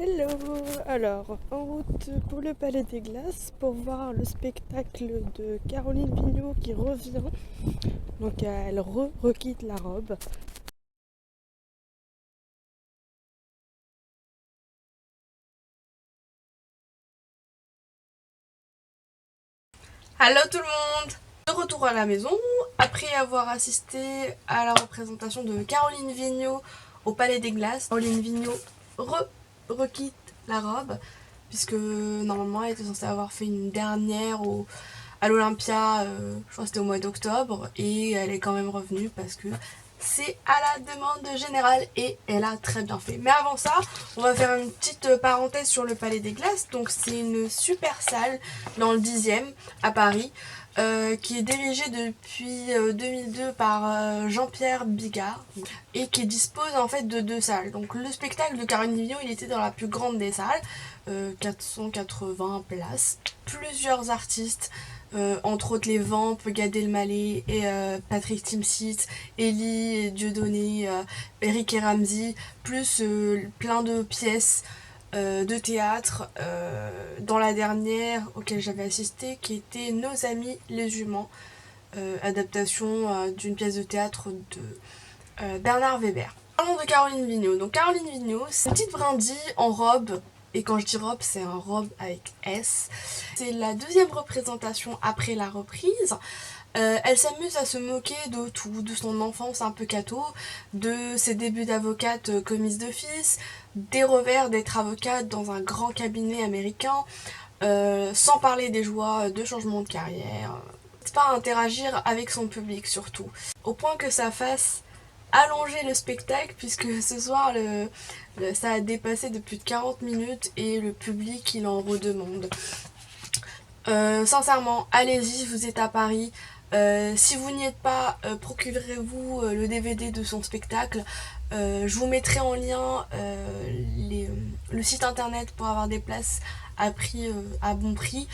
Hello! Alors, en route pour le Palais des Glaces pour voir le spectacle de Caroline Vigneault qui revient. Donc elle requitte la robe. Hello tout le monde! De retour à la maison, après avoir assisté à la représentation de Caroline Vigneault au Palais des Glaces. Caroline Vigneault requitte la robe, puisque normalement elle était censée avoir fait une dernière à l'Olympia, je crois que c'était au mois d'octobre, et elle est quand même revenue parce que c'est à la demande générale et elle a très bien fait. Mais avant ça, on va faire une petite parenthèse sur le Palais des Glaces. Donc c'est une super salle dans le 10e à Paris, qui est dirigée depuis 2002 par Jean-Pierre Bigard et qui dispose en fait de deux salles. Donc le spectacle de Caroline Vigneault, il était dans la plus grande des salles, 480 places, plusieurs artistes, entre autres les Vamps, Gad Elmaleh et Patrick Timsit, Ellie, Dieudonné, Eric et Ramzy, plus plein de pièces de théâtre, dans la dernière auquel j'avais assisté qui était Nos amis les humains, adaptation d'une pièce de théâtre de Bernard Weber. Parlons de Caroline Vigneault. Donc Caroline Vigneault, c'est une petite brindille en robe, et quand je dis robe, c'est un robe avec S. C'est la deuxième représentation après la reprise. Elle s'amuse à se moquer de tout, de son enfance un peu catho, de ses débuts d'avocate commise d'office, des revers d'être avocate dans un grand cabinet américain, sans parler des joies de changement de carrière. C'est pas à interagir avec son public surtout, au point que ça fasse allonger le spectacle, puisque ce soir ça a dépassé de plus de 40 minutes et le public il en redemande. Sincèrement, allez-y, vous êtes à Paris. Si vous n'y êtes pas, procurez-vous le DVD de son spectacle. Je vous mettrai en lien le site internet pour avoir des places à bon prix.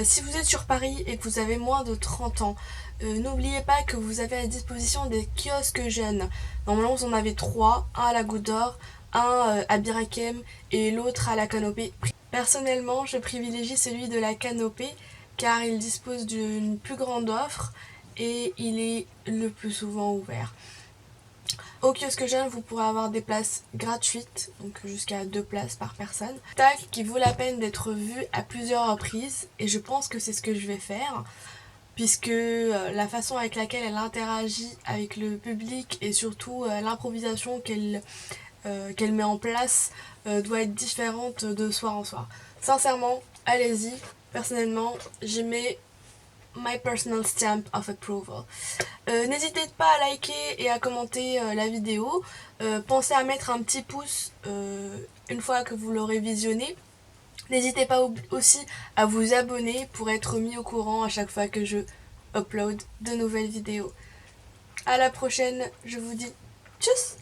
Si vous êtes sur Paris et que vous avez moins de 30 ans, n'oubliez pas que vous avez à disposition des kiosques jeunes. Normalement, vous en avez 3, un à la Goutte d'Or, un à Birakem et l'autre à la Canopée. Personnellement, je privilégie celui de la Canopée car il dispose d'une plus grande offre et il est le plus souvent ouvert. Au kiosque jeune, vous pourrez avoir des places gratuites, donc jusqu'à 2 places par personne. Spectacle qui vaut la peine d'être vu à plusieurs reprises, et je pense que c'est ce que je vais faire, puisque la façon avec laquelle elle interagit avec le public et surtout l'improvisation qu'elle met en place doit être différente de soir en soir. Sincèrement, allez-y. Personnellement, j'y mets my personal stamp of approval. N'hésitez pas à liker et à commenter la vidéo. Pensez à mettre un petit pouce une fois que vous l'aurez visionné. N'hésitez pas aussi à vous abonner pour être mis au courant à chaque fois que je upload de nouvelles vidéos. À la prochaine, je vous dis tchuss!